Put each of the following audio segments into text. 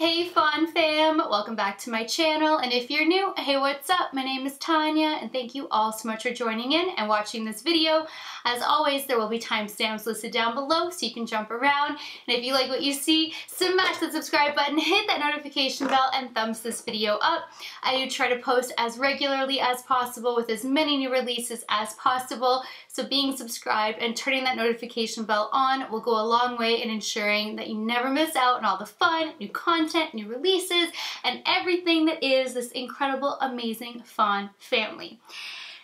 Hey Fawn fam, welcome back to my channel, and if you're new, hey, what's up? My name is Tanya and thank you all so much for joining in and watching this video. As always, there will be timestamps listed down below so you can jump around, and if you like what you see, smash the subscribe button, hit that notification bell, and thumbs this video up. I do try to post as regularly as possible with as many new releases as possible, so being subscribed and turning that notification bell on will go a long way in ensuring that you never miss out on all the fun, new content, new releases, and everything that is this incredible, amazing Fawn family.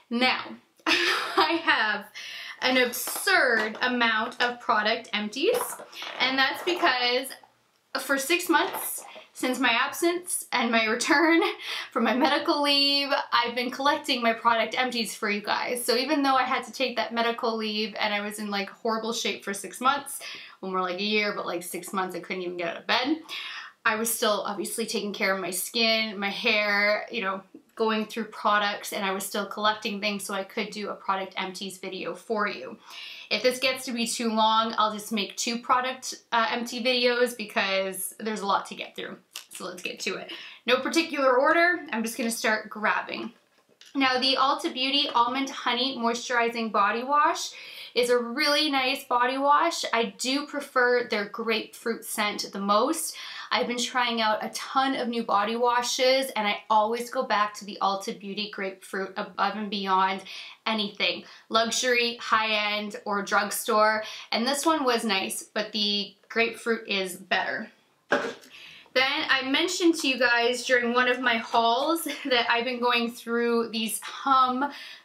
Now, I have an absurd amount of product empties, and that's because for 6 months, since my absence and my return from my medical leave, I've been collecting my product empties for you guys. So even though I had to take that medical leave and I was in like horrible shape for 6 months, well, more like a year, but like 6 months I couldn't even get out of bed, I was still obviously taking care of my skin, my hair, you know, going through products, and I was still collecting things so I could do a product empties video for you. If this gets to be too long, I'll just make 2 product empty videos because there's a lot to get through. So let's get to it. No particular order, I'm just gonna start grabbing. Now the Ulta Beauty Almond Honey Moisturizing Body Wash is a really nice body wash. I do prefer their grapefruit scent the most. I've been trying out a ton of new body washes and I always go back to the Ulta Beauty Grapefruit above and beyond anything. Luxury, high-end, or drugstore. And this one was nice, but the grapefruit is better. Then I mentioned to you guys during one of my hauls that I've been going through these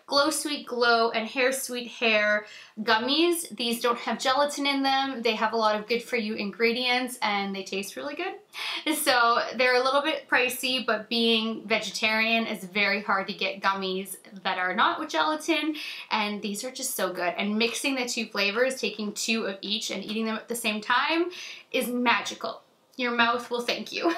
Glow Sweet Glow and Hair Sweet Hair gummies. These don't have gelatin in them. They have a lot of good for you ingredients and they taste really good. So they're a little bit pricey, but being vegetarian is very hard to get gummies that are not with gelatin, and these are just so good. And mixing the 2 flavors, taking 2 of each and eating them at the same time is magical. Your mouth will thank you.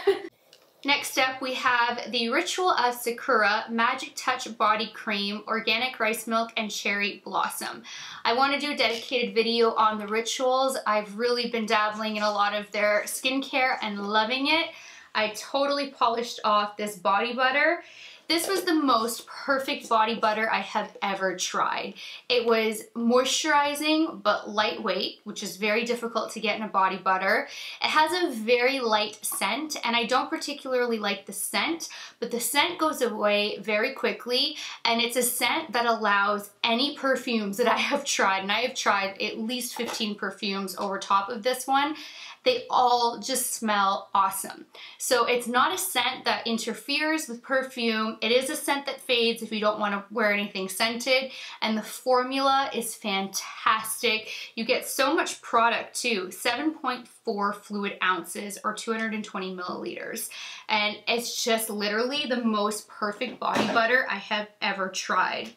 Next up, we have the Ritual of Sakura Magic Touch Body Cream, Organic Rice Milk and Cherry Blossom. I want to do a dedicated video on the Rituals. I've really been dabbling in a lot of their skincare and loving it. I totally polished off this body butter. This was the most perfect body butter I have ever tried. It was moisturizing but lightweight, which is very difficult to get in a body butter. It has a very light scent, and I don't particularly like the scent, but the scent goes away very quickly, and it's a scent that allows any perfumes that I have tried, and I have tried at least 15 perfumes over top of this one. They all just smell awesome. So it's not a scent that interferes with perfume. It is a scent that fades if you don't want to wear anything scented. And the formula is fantastic. You get so much product too, 7.4 fluid ounces or 220 milliliters. And it's just literally the most perfect body butter I have ever tried.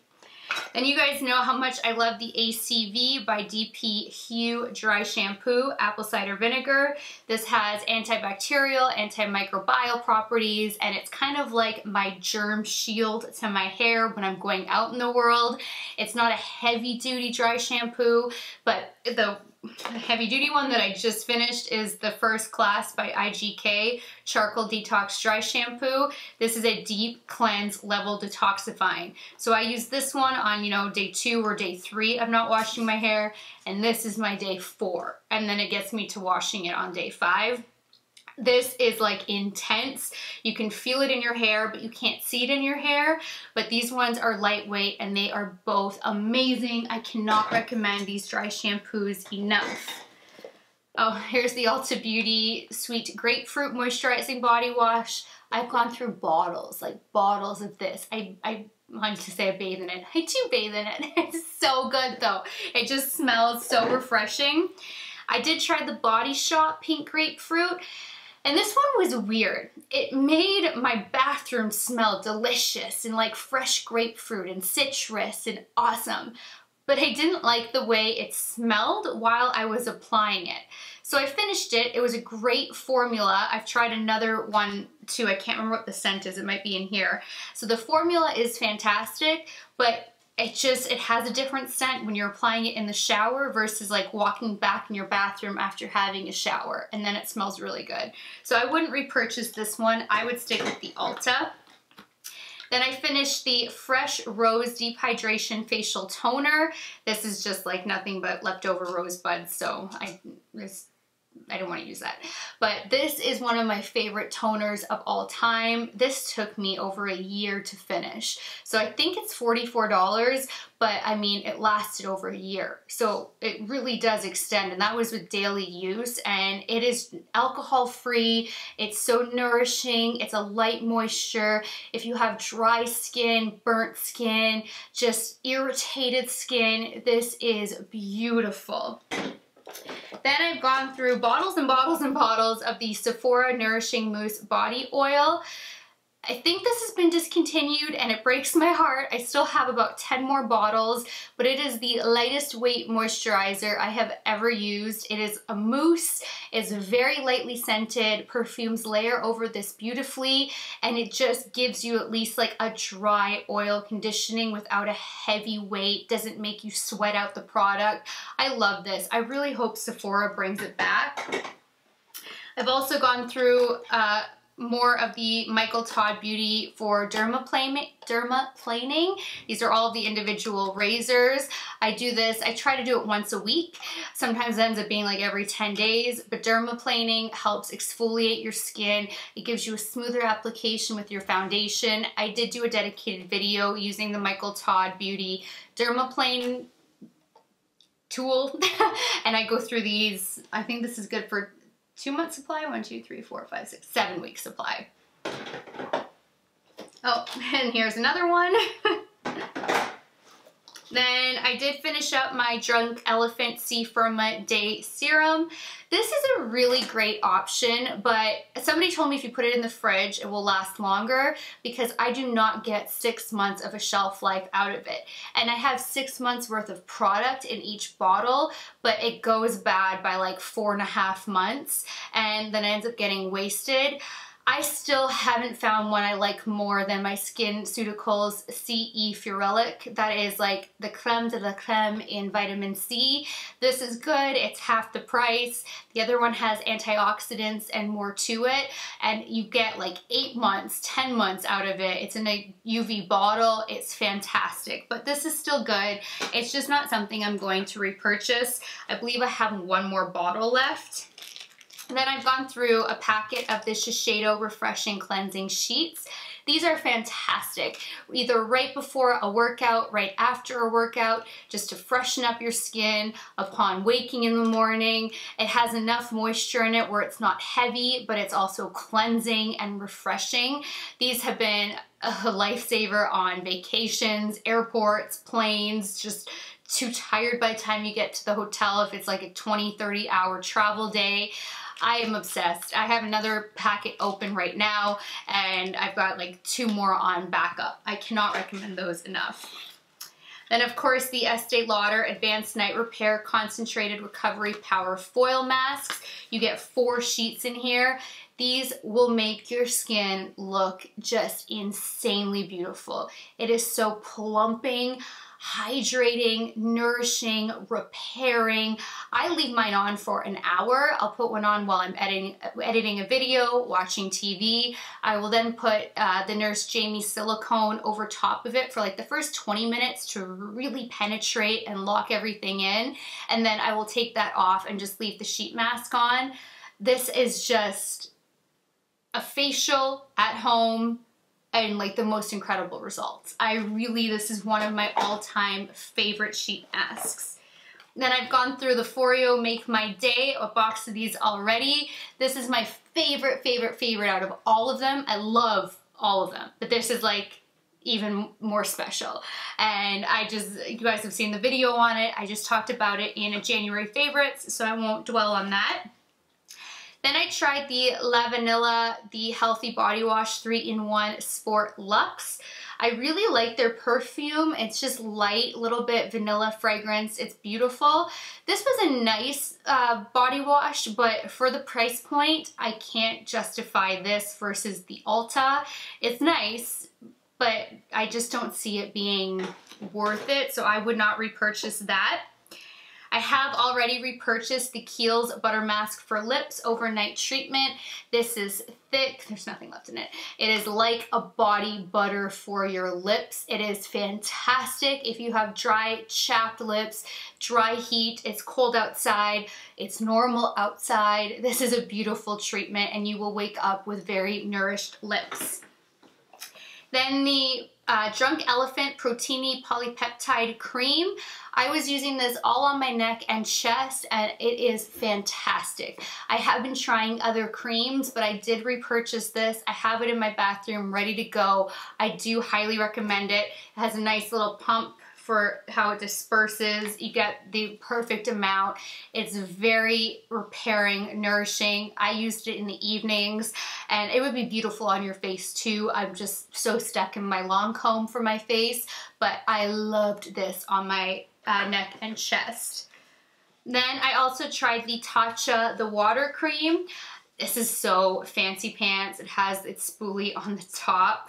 And you guys know how much I love the ACV by DP Hue Dry Shampoo Apple Cider Vinegar. This has antibacterial, antimicrobial properties, and it's kind of like my germ shield to my hair when I'm going out in the world. It's not a heavy-duty dry shampoo, but the heavy-duty one that I just finished is the First Class by IGK Charcoal Detox Dry Shampoo. This is a deep cleanse level detoxifying. So I use this one on, you know, day 2 or day 3 of not washing my hair, and this is my day 4. And then it gets me to washing it on day 5. This is like intense. You can feel it in your hair, but you can't see it in your hair. But these ones are lightweight and they are both amazing. I cannot recommend these dry shampoos enough. Oh, here's the Ulta Beauty Sweet Grapefruit Moisturizing Body Wash. I've gone through bottles, like bottles of this. I wanted to say I bathe in it. I do bathe in it. It's so good though. It just smells so refreshing. I did try the Body Shop Pink Grapefruit. And this one was weird. It made my bathroom smell delicious and like fresh grapefruit and citrus and awesome. But I didn't like the way it smelled while I was applying it. So I finished it. It was a great formula. I've tried another one too. I can't remember what the scent is. It might be in here. So the formula is fantastic, but it has a different scent when you're applying it in the shower versus like walking back in your bathroom after having a shower, and then it smells really good. So I wouldn't repurchase this one. I would stick with the Ulta. Then I finished the Fresh Rose Deep Hydration Facial Toner. This is just like nothing but leftover rosebuds, so I don't want to use that. But this is one of my favorite toners of all time. This took me over a year to finish. So I think it's $44, but I mean, it lasted over a year. So it really does extend, and that was with daily use, and it is alcohol-free. It's so nourishing. It's a light moisture. If you have dry skin, burnt skin, just irritated skin, this is beautiful. Then I've gone through bottles and bottles and bottles of the Sephora Nourishing Mousse Body Oil. I think this has been discontinued and it breaks my heart. I still have about 10 more bottles, but it is the lightest weight moisturizer I have ever used. It is a mousse, it's very lightly scented, perfumes layer over this beautifully, and it just gives you at least like a dry oil conditioning without a heavy weight, doesn't make you sweat out the product. I love this. I really hope Sephora brings it back. I've also gone through more of the Michael Todd Beauty for dermaplaning. These are all of the individual razors. I do this, I try to do it once a week. Sometimes it ends up being like every 10 days, but dermaplaning helps exfoliate your skin. It gives you a smoother application with your foundation. I did do a dedicated video using the Michael Todd Beauty dermaplane tool, and I go through these. I think this is good for 2-month supply, 1, 2, 3, 4, 5, 6, 7 week supply. Oh, and here's another one. Then I did finish up my Drunk Elephant C Firma Day Serum. This is a really great option, but somebody told me if you put it in the fridge, it will last longer, because I do not get 6 months of a shelf life out of it. And I have 6 months worth of product in each bottle, but it goes bad by like 4.5 months, and then it ends up getting wasted. I still haven't found one I like more than my SkinCeuticals CE Ferulic. That is like the creme de la creme in vitamin C. This is good, it's half the price. The other one has antioxidants and more to it, and you get like 8 months, 10 months out of it. It's in a UV bottle, it's fantastic, but this is still good. It's just not something I'm going to repurchase. I believe I have one more bottle left. And then I've gone through a packet of the Shiseido Refreshing Cleansing Sheets. These are fantastic, either right before a workout, right after a workout, just to freshen up your skin upon waking in the morning. It has enough moisture in it where it's not heavy, but it's also cleansing and refreshing. These have been a lifesaver on vacations, airports, planes, just too tired by the time you get to the hotel if it's like a 20-30 hour travel day. I am obsessed. I have another packet open right now, and I've got like 2 more on backup. I cannot recommend those enough. Then of course the Estee Lauder Advanced Night Repair Concentrated Recovery Power Foil Masks. You get 4 sheets in here. These will make your skin look just insanely beautiful. It is so plumping, hydrating, nourishing, repairing. I leave mine on for an hour. I'll put one on while I'm editing a video, watching TV. I will then put the Nurse Jamie silicone over top of it for like the first 20 minutes to really penetrate and lock everything in. And then I will take that off and just leave the sheet mask on. This is just a facial at home and like the most incredible results. This is one of my all-time favorite sheet masks. Then I've gone through the Foreo Make My Day, a box of these already. This is my favorite out of all of them. I love all of them, but this is like even more special. And you guys have seen the video on it. I just talked about it in a January favorites, so I won't dwell on that. Then I tried the La Vanilla, the Healthy Body Wash 3-in-1 Sport Luxe. I really like their perfume. It's just light, little bit vanilla fragrance. It's beautiful. This was a nice body wash, but for the price point, I can't justify this versus the Ulta. It's nice, but I just don't see it being worth it, so I would not repurchase that. I have already repurchased the Kiehl's Butter Mask for Lips Overnight Treatment. This is thick. There's nothing left in it. It is like a body butter for your lips. It is fantastic if you have dry, chapped lips, dry heat, it's cold outside, it's normal outside. This is a beautiful treatment and you will wake up with very nourished lips. Then the Drunk Elephant Proteini Polypeptide Cream. I was using this all on my neck and chest and it is fantastic. I have been trying other creams, but I did repurchase this. I have it in my bathroom ready to go. I do highly recommend it. It has a nice little pump for how it disperses. You get the perfect amount. It's very repairing, nourishing. I used it in the evenings and it would be beautiful on your face too. I'm just so stuck in my long comb for my face, but I loved this on my neck and chest. Then I also tried the Tatcha the water cream. This is so fancy pants. It has its spoolie on the top.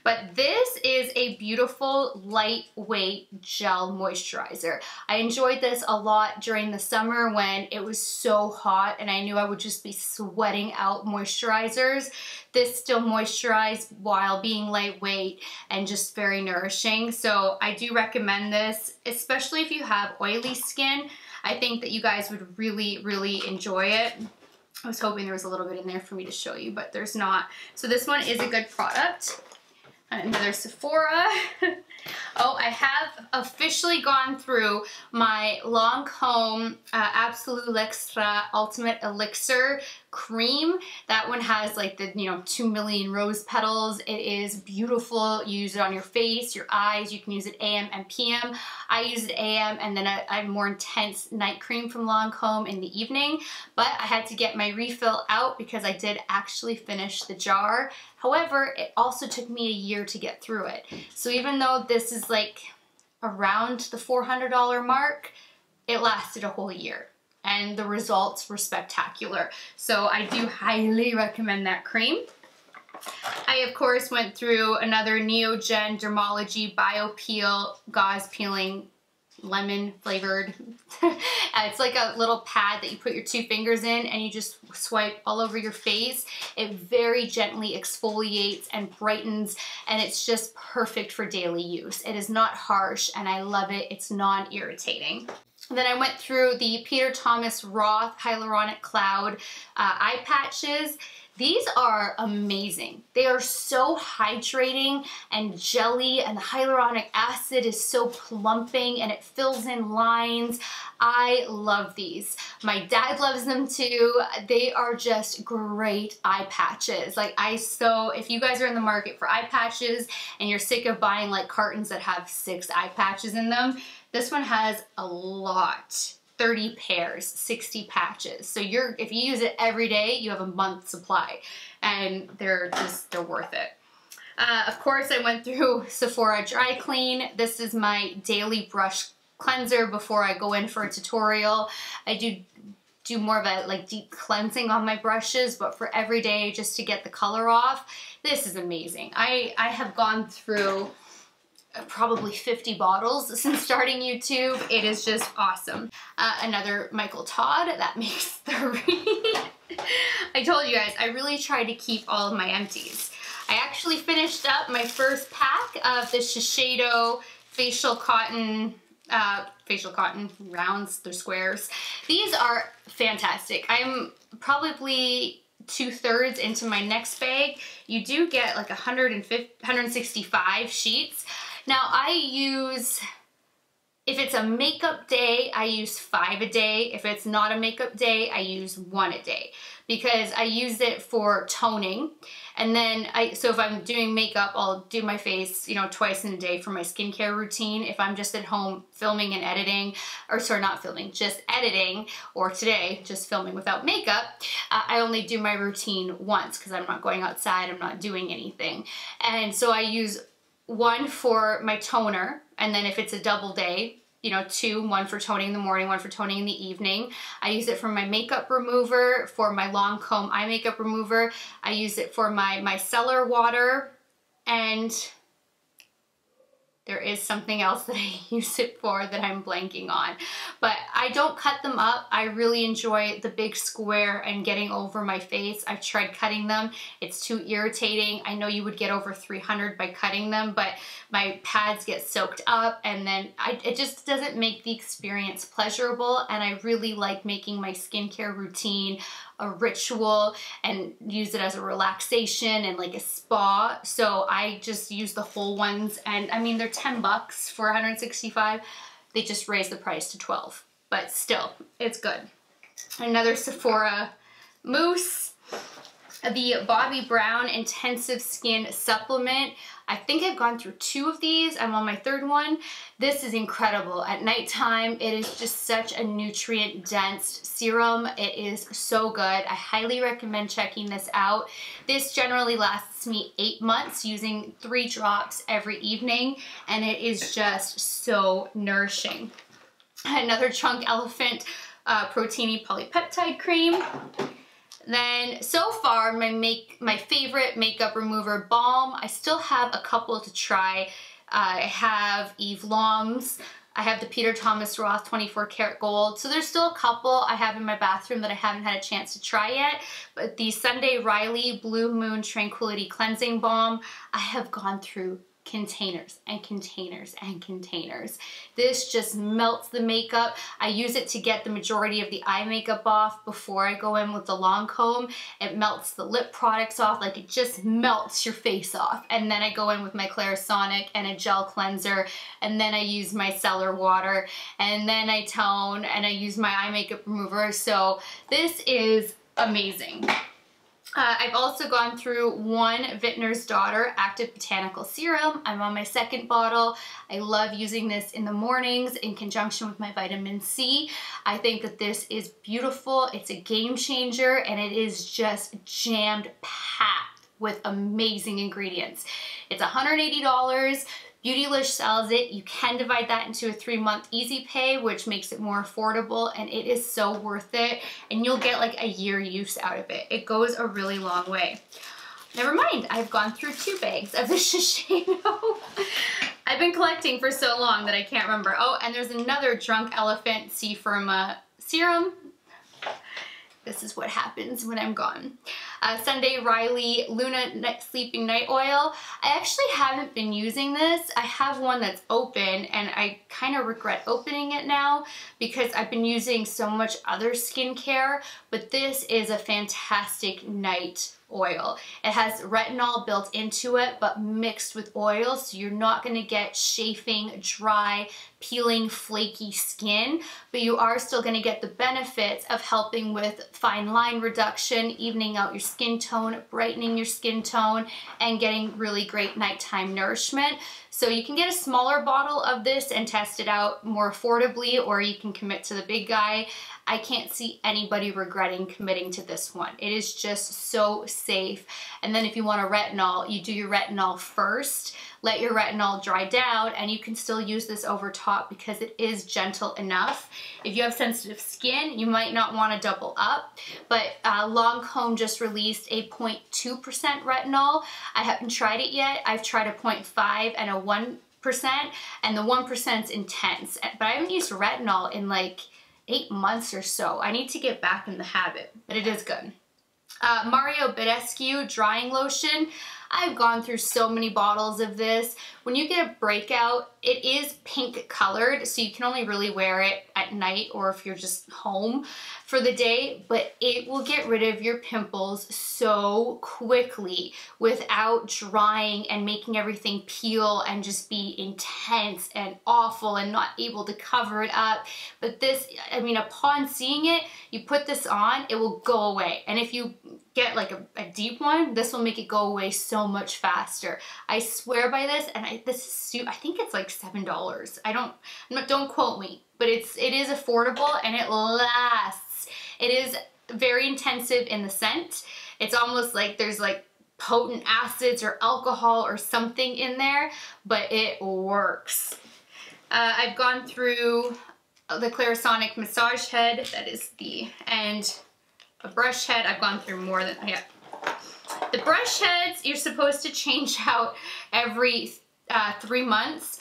But this is a beautiful lightweight gel moisturizer. I enjoyed this a lot during the summer when it was so hot and I knew I would just be sweating out moisturizers. This still moisturized while being lightweight and just very nourishing. So I do recommend this, especially if you have oily skin. I think that you guys would really, really enjoy it. I was hoping there was a little bit in there for me to show you, but there's not. So this one is a good product. Another Sephora. Oh, I have officially gone through my Lancome Absolute Extra Ultimate Elixir cream. That one has like the 2 million rose petals. It is beautiful. You use it on your face, your eyes. You can use it AM and PM. I use it AM and then a more intense night cream from Lancome in the evening. But I had to get my refill out because I did actually finish the jar. However, it also took me a year to get through it. So even though this is like around the $400 mark, it lasted a whole year and the results were spectacular. So I do highly recommend that cream. I of course went through another Neogen Dermalogy Bio Peel Gauze Peeling lemon flavored. It's like a little pad that you put your 2 fingers in and you just swipe all over your face. It very gently exfoliates and brightens and it's just perfect for daily use. It is not harsh and I love it. It's non-irritating. Then I went through the Peter Thomas Roth Hyaluronic Cloud eye patches. These are amazing. They are so hydrating and jelly and the hyaluronic acid is so plumping and it fills in lines. I love these. My dad loves them too. They are just great eye patches. Like if you guys are in the market for eye patches and you're sick of buying like cartons that have 6 eye patches in them, this one has a lot. 30 pairs, 60 patches. So if you use it every day, you have a month's supply and they're worth it. Of course, I went through Sephora Dry Clean. This is my daily brush cleanser before I go in for a tutorial. I do more of a like deep cleansing on my brushes, but for every day just to get the color off, this is amazing. I have gone through probably 50 bottles since starting YouTube. It is just awesome. Another Michael Todd, that makes 3. I told you guys, I really tried to keep all of my empties. I actually finished up my first pack of the Shiseido facial cotton rounds, they're squares. These are fantastic. I'm probably 2/3 into my next bag. You do get like 165 sheets. Now if it's a makeup day, I use 5 a day. If it's not a makeup day, I use 1 a day because I use it for toning. And then so if I'm doing makeup, I'll do my face, twice in a day for my skincare routine. If I'm just at home filming and editing, or sorry, not filming, just editing, or today, just filming without makeup, I only do my routine once because I'm not going outside, I'm not doing anything. And so I use 1 for my toner, and then if it's a double day, 2, 1 for toning in the morning, 1 for toning in the evening. I use it for my makeup remover, for my Lancome eye makeup remover. I use it for my micellar water, and there is something else that I use it for that I'm blanking on. But I don't cut them up. I really enjoy the big square and getting over my face. I've tried cutting them. It's too irritating. I know you would get over 300 by cutting them, but my pads get soaked up, and then it just doesn't make the experience pleasurable. And I really like making my skincare routine a ritual and use it as a relaxation and like a spa. So I just use the whole ones, and I mean, they're 10 bucks for 165. They just raised the price to 12, but still, it's good. Another Sephora mousse, the Bobbi Brown Intensive Skin Supplement. I think I've gone through 2 of these. I'm on my 3rd one. This is incredible. At nighttime, it is just such a nutrient-dense serum. It is so good. I highly recommend checking this out. This generally lasts me 8 months, using 3 drops every evening, and it is just so nourishing. Another Chunk Elephant Proteiny Polypeptide Cream. Then so far, my favorite makeup remover balm. I still have a couple to try. I have Eve Lom's. I have the Peter Thomas Roth 24 karat gold. So there's still a couple I have in my bathroom that I haven't had a chance to try yet. But the Sunday Riley Blue Moon Tranquility Cleansing Balm, I have gone through containers and containers and containers. This just melts the makeup. I use it to get the majority of the eye makeup off before I go in with the long comb. It melts the lip products off, like it just melts your face off. And then I go in with my Clarisonic and a gel cleanser, and then I use my cellar water, and then I tone, and I use my eye makeup remover. So this is amazing. I've also gone through one Vintner's Daughter Active Botanical Serum. I'm on my 2nd bottle. I love using this in the mornings in conjunction with my vitamin C. I think that this is beautiful. It's a game changer, and it is just jammed packed with amazing ingredients. It's $180. Beautylish sells it. You can divide that into a 3-month easy pay, which makes it more affordable, and it is so worth it. And you'll get like a year use out of it. It goes a really long way. Never mind, I've gone through 2 bags of the Shiseido. I've been collecting for so long that I can't remember. Oh, and there's another Drunk Elephant C Firma serum. This is what happens when I'm gone. Sunday Riley Luna Sleeping Night Oil. I actually haven't been using this. I have one that's open, and I kind of regret opening it now because I've been using so much other skincare, but this is a fantastic night oil. It has retinol built into it, but mixed with oil, so you're not going to get chafing, dry, peeling, flaky skin, but you are still going to get the benefits of helping with fine line reduction, evening out your skin tone, brightening your skin tone, and getting really great nighttime nourishment. So you can get a smaller bottle of this and test it out more affordably, or you can commit to the big guy. I can't see anybody regretting committing to this one. It is just so safe. And then if you want a retinol, you do your retinol first, let your retinol dry down, and you can still use this over top because it is gentle enough. If you have sensitive skin, you might not want to double up, but Lancome just released a 0.2% retinol. I haven't tried it yet. I've tried a 0.5 and a 1%, and the 1% is intense, but I haven't used retinol in like 8 months or so. I need to get back in the habit, but it is good. Mario Badescu Drying Lotion. I've gone through so many bottles of this. When you get a breakout, it is pink colored, so you can only really wear it at night or if you're just home for the day, but it will get rid of your pimples so quickly without drying and making everything peel and just be intense and awful and not able to cover it up. But this, I mean, upon seeing it, you put this on, it will go away. And if you get like a deep one, this will make it go away so much faster. I swear by this, and I think it's like $7. Don't quote me, but it is affordable and it lasts. It is very intensive in the scent. It's almost like there's like potent acids or alcohol or something in there, but it works. I've gone through the Clarisonic Massage Head, and a brush head. I've gone through more than, the brush heads, you're supposed to change out every 3 months.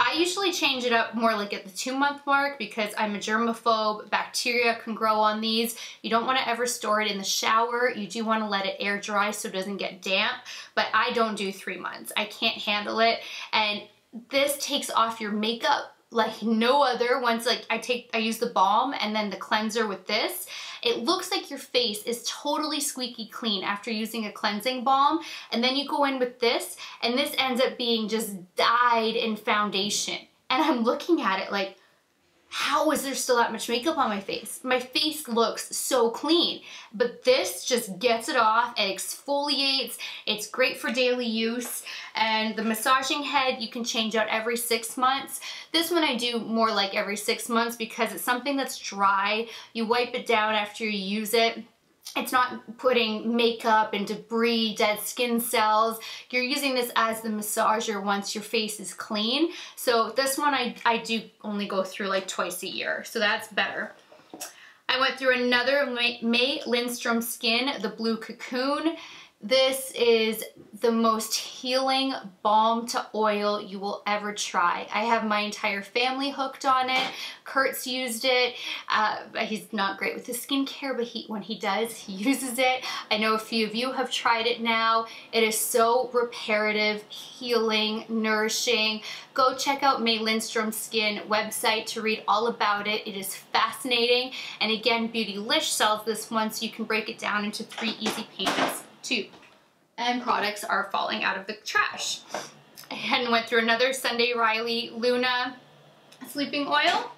I usually change it up more like at the 2-month mark because I'm a germaphobe. Bacteria can grow on these. You don't want to ever store it in the shower. You do want to let it air dry so it doesn't get damp, but I don't do 3 months. I can't handle it. And this takes off your makeup like no other. Once like I use the balm and then the cleanser with this, it looks like your face is totally squeaky clean after using a cleansing balm, and then you go in with this and this ends up being just dyed in foundation. And I'm looking at it like, how is there still that much makeup on my face? My face looks so clean, but this just gets it off. It exfoliates. It's great for daily use. And the massaging head, you can change out every 6 months. This one I do more like every 6 months because it's something that's dry. You wipe it down after you use it. It's not putting makeup and debris, dead skin cells. You're using this as the massager once your face is clean. So this one I do only go through like twice a year, so that's better. I went through another May Lindstrom Skin, the Blue Cocoon. This is the most healing balm to oil you will ever try. I have my entire family hooked on it. Kurt's used it. He's not great with his skincare, but when he does, he uses it. I know a few of you have tried it now. It is so reparative, healing, nourishing. Go check out May Lindstrom Skin website to read all about it. It is fascinating. And again, Beautylish sells this one, so you can break it down into 3 easy payments too. And products are falling out of the trash. And went through another Sunday Riley Luna sleeping oil.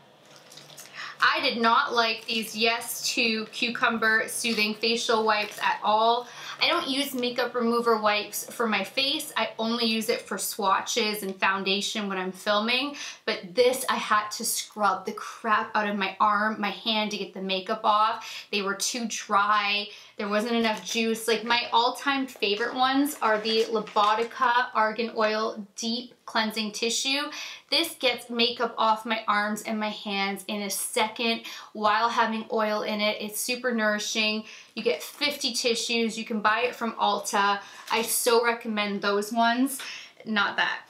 I did not like these Yes to Cucumber Soothing Facial Wipes at all. I don't use makeup remover wipes for my face. I only use it for swatches and foundation when I'm filming. But this, I had to scrub the crap out of my arm, my hand to get the makeup off. They were too dry. There wasn't enough juice. Like my all-time favorite ones are the Lobotica Argan Oil Deep Cleansing Tissue. This gets makeup off my arms and my hands in a second while having oil in it. It's super nourishing. You get 50 tissues. You can buy it from Ulta. I so recommend those ones, not that.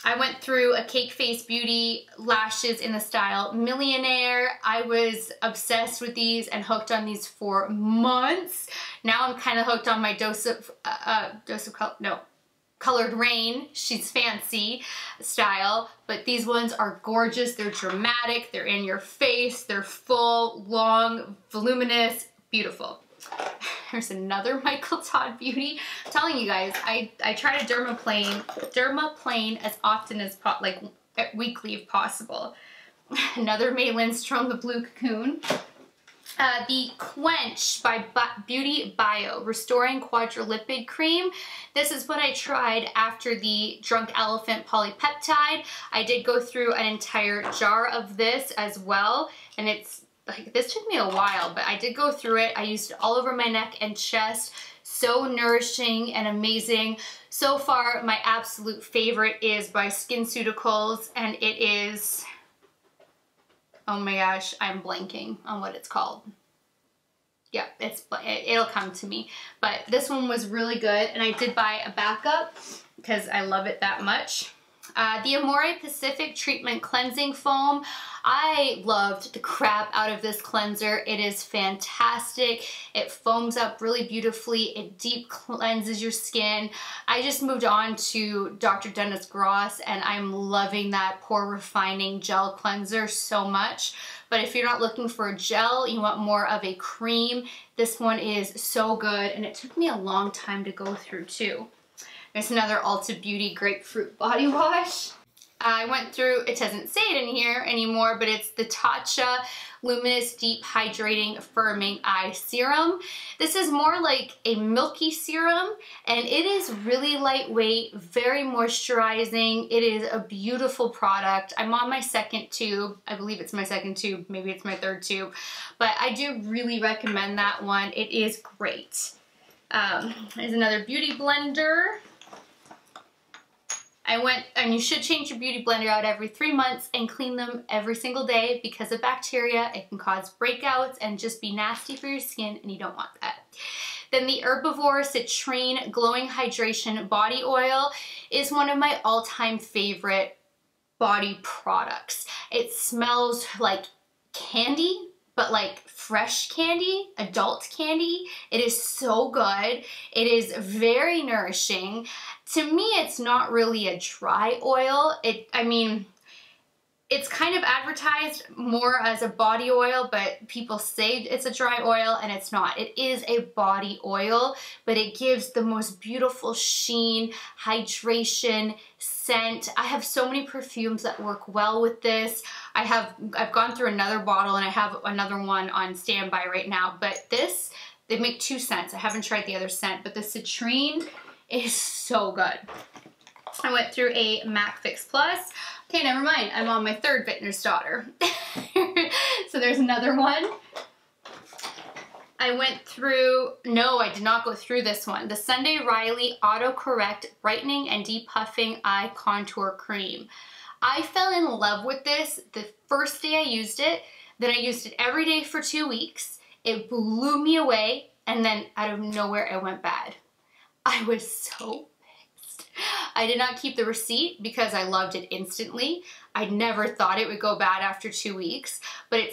I went through a Cake Face Beauty lashes in the style Millionaire. I was obsessed with these and hooked on these for months. Now I'm kind of hooked on my Colored Rain, She's Fancy style, but these ones are gorgeous. They're dramatic, they're in your face, they're full, long, voluminous, beautiful. There's another Michael Todd Beauty. I'm telling you guys, I try to dermaplane as often as weekly if possible. Another May Lindstrom, the Blue Cocoon. The Quench by Beauty Bio Restoring Quadrolipid Cream. This is what I tried after the Drunk Elephant Polypeptide. I did go through an entire jar of this as well, and it's like, this took me a while, but I did go through it. I used it all over my neck and chest. So nourishing and amazing. So far, my absolute favorite is by SkinCeuticals, and it is, oh my gosh, I'm blanking on what it's called. Yeah, it'll come to me. But this one was really good, and I did buy a backup because I love it that much. The Amore Pacific Treatment Cleansing Foam. I loved the crap out of this cleanser. It is fantastic. It foams up really beautifully. It deep cleanses your skin. I just moved on to Dr. Dennis Gross, and I'm loving that pore refining gel cleanser so much. But if you're not looking for a gel, you want more of a cream, this one is so good, and it took me a long time to go through too. There's another Ulta Beauty Grapefruit Body Wash. I went through, it doesn't say it in here anymore, but it's the Tatcha Luminous Deep Hydrating Firming Eye Serum. This is more like a milky serum, and it is really lightweight, very moisturizing. It is a beautiful product. I'm on my 2nd tube. I believe it's my 2nd tube, maybe it's my 3rd tube, but I do really recommend that one. It is great. There's another beauty blender. And you should change your beauty blender out every 3 months and clean them every single day because of bacteria. It can cause breakouts and just be nasty for your skin, and you don't want that. Then the Herbivore Citrine Glowing Hydration Body Oil is one of my all-time favorite body products. It smells like candy, but like fresh candy, adult candy. It is so good. It is very nourishing. To me, it's not really a dry oil. I mean, it's kind of advertised more as a body oil, but people say it's a dry oil and it's not. It is a body oil, but it gives the most beautiful sheen, hydration, scent. I have so many perfumes that work well with this. I've gone through another bottle and I have another one on standby right now, but this, they make 2 scents. I haven't tried the other scent, but the citrine is so good. I went through a MAC Fix Plus. Okay, never mind. I'm on my 3rd vintner's daughter. So there's another one. I went through, no, I did not go through this one. The Sunday Riley Autocorrect Brightening and Depuffing Eye Contour Cream. I fell in love with this the first day I used it. Then I used it every day for 2 weeks. It blew me away. And then out of nowhere, it went bad. I was so pissed. I did not keep the receipt because I loved it instantly. I never thought it would go bad after 2 weeks, but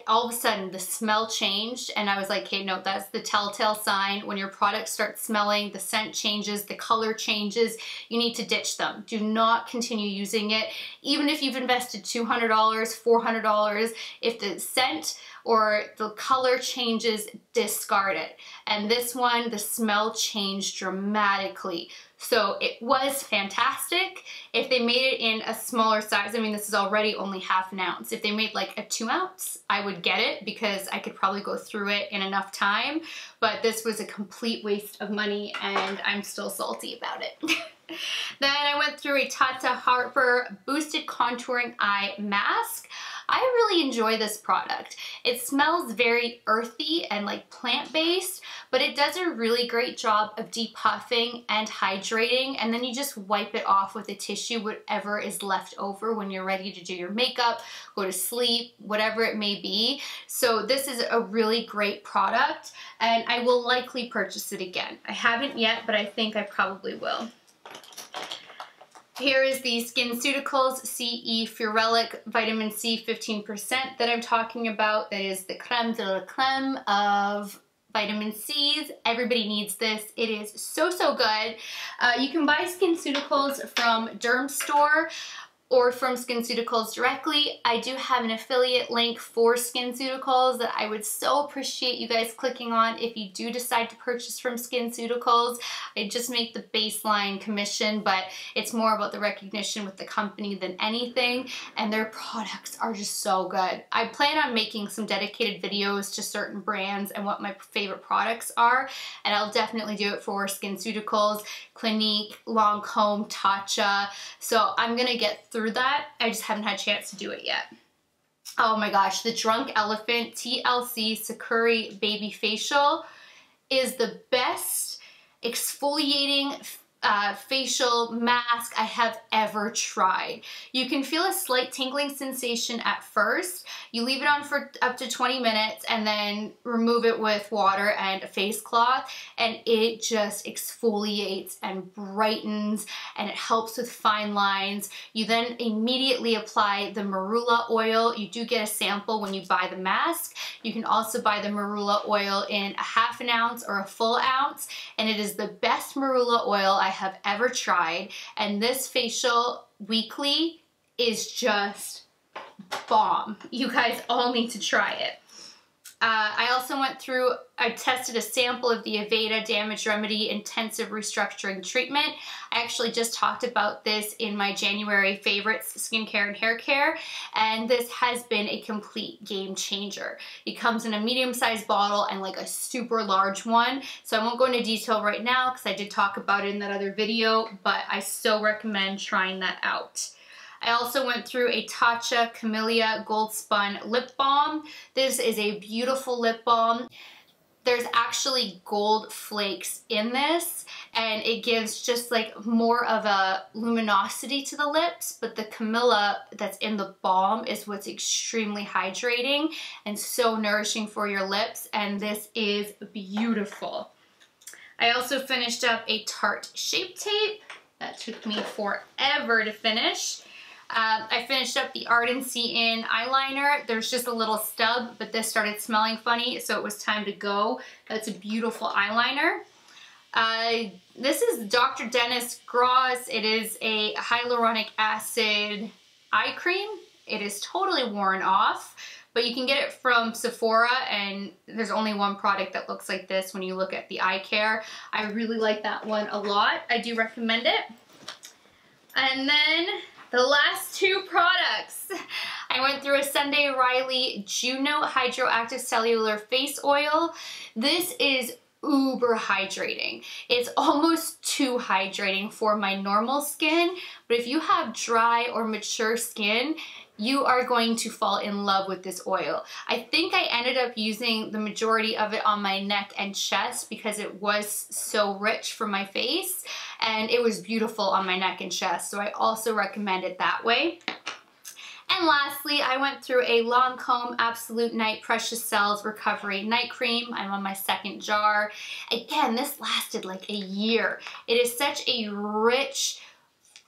all of a sudden the smell changed and I was like, okay, no, that's the telltale sign. When your product starts smelling, the scent changes, the color changes, you need to ditch them. Do not continue using it. Even if you've invested $200, $400, if the scent or the color changes, discard it. And this one, the smell changed dramatically. So it was fantastic. If they made it in a smaller size, I mean, this is already only ½ an ounce. If they made like a 2 ounce, I would get it because I could probably go through it in enough time. But this was a complete waste of money and I'm still salty about it. Then I went through a Tata Harper Boosted Contouring Eye Mask. I really enjoy this product. It smells very earthy and like plant-based, but it does a really great job of depuffing and hydrating, and then you just wipe it off with a tissue, whatever is left over when you're ready to do your makeup, go to sleep, whatever it may be. So this is a really great product, and I will likely purchase it again. I haven't yet, but I think I probably will. Here is the SkinCeuticals CE Ferulic Vitamin C 15% that I'm talking about. That is the creme de la creme of vitamin C's. Everybody needs this. It is so, so good. You can buy SkinCeuticals from Derm Store or from SkinCeuticals directly. I do have an affiliate link for SkinCeuticals that I would so appreciate you guys clicking on if you do decide to purchase from SkinCeuticals. I just make the baseline commission, but it's more about the recognition with the company than anything, and their products are just so good. I plan on making some dedicated videos to certain brands and what my favorite products are, and I'll definitely do it for SkinCeuticals, Clinique, Lancome, Tatcha, so I'm gonna get through that. I just haven't had a chance to do it yet. Oh my gosh, the Drunk Elephant TLC Sakura Baby Facial is the best exfoliating facial mask I have ever tried. You can feel a slight tingling sensation at first. You leave it on for up to 20 minutes and then remove it with water and a face cloth, and it just exfoliates and brightens, and it helps with fine lines. You then immediately apply the marula oil. You do get a sample when you buy the mask. You can also buy the marula oil in a ½ an ounce or a full ounce, and it is the best marula oil I have ever tried, and this facial weekly is just bomb. You guys all need to try it. I also went through, I tested a sample of the Aveda Damage Remedy Intensive Restructuring Treatment. I actually just talked about this in my January favorites, skincare and hair care, and this has been a complete game changer. It comes in a medium-sized bottle and like a super large one, so I won't go into detail right now because I did talk about it in that other video, but I so recommend trying that out. I also went through a Tatcha Camellia Gold Spun Lip Balm. This is a beautiful lip balm. There's actually gold flakes in this, and it gives just like more of a luminosity to the lips, but the Camellia that's in the balm is what's extremely hydrating and so nourishing for your lips, and this is beautiful. I also finished up a Tarte Shape Tape. That took me forever to finish. I finished up the Ardency In eyeliner. There's just a little stub, but this started smelling funny, so it was time to go. That's a beautiful eyeliner. This is Dr. Dennis Gross. It is a hyaluronic acid eye cream. It is totally worn off, but you can get it from Sephora, and there's only one product that looks like this when you look at the eye care. I really like that one a lot. I do recommend it. And then the last two products. I went through a Sunday Riley Juno Hydroactive Cellular Face Oil. This is uber hydrating. It's almost too hydrating for my normal skin, but if you have dry or mature skin, you are going to fall in love with this oil. I think I ended up using the majority of it on my neck and chest because it was so rich for my face, and it was beautiful on my neck and chest, so I also recommend it that way. And lastly, I went through a Lancome Absolute Night Precious Cells Recovery Night Cream. I'm on my second jar. Again, this lasted like a year. It is such a rich,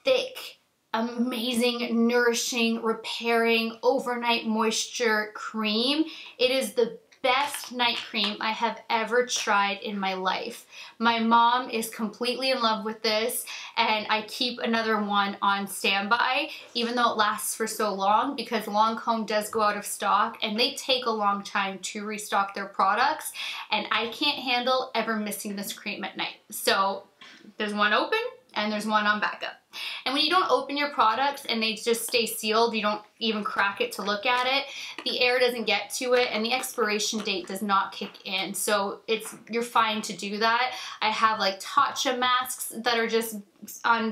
thick, amazing, nourishing, repairing, overnight moisture cream. It is the best night cream I have ever tried in my life. My mom is completely in love with this, and I keep another one on standby, even though it lasts for so long, because Lancome does go out of stock and they take a long time to restock their products, and I can't handle ever missing this cream at night. So there's one open and there's one on backup. And when you don't open your products and they just stay sealed, you don't even crack it to look at it, the air doesn't get to it and the expiration date does not kick in. So you're fine to do that. I have like Tatcha masks that are just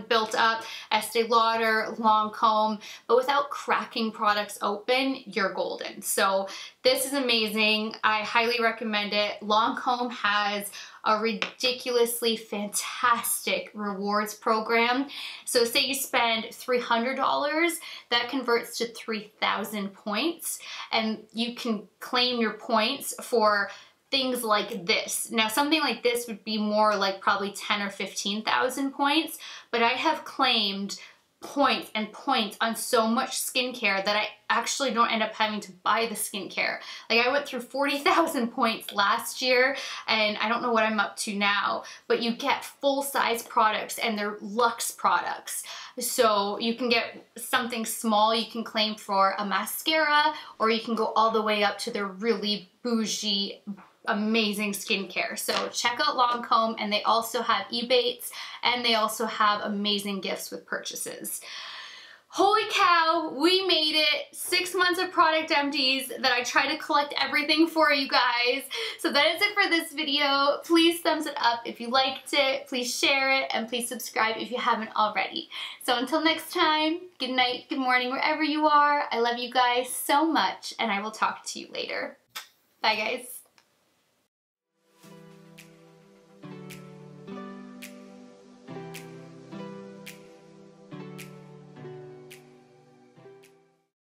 built up, Estee Lauder, Lancome, but without cracking products open, you're golden. So this is amazing. I highly recommend it. Lancome has a ridiculously fantastic rewards program. So say you spend $300, that converts to 3,000 points, and you can claim your points for things like this. Now something like this would be more like probably 10 or 15,000 points, but I have claimed points and points on so much skincare that I actually don't end up having to buy the skincare. Like I went through 40,000 points last year, and I don't know what I'm up to now, but you get full-size products and they're luxe products. So you can get something small you can claim for a mascara, or you can go all the way up to the really bougie, amazing skincare. So check out Lancome, and they also have Ebates, and they also have amazing gifts with purchases. Holy cow, we made it. 6 months of product empties that I try to collect everything for you guys. So that is it for this video. Please thumbs it up if you liked it. Please share it, and please subscribe if you haven't already. So until next time, good night, good morning, wherever you are. I love you guys so much, and I will talk to you later. Bye guys.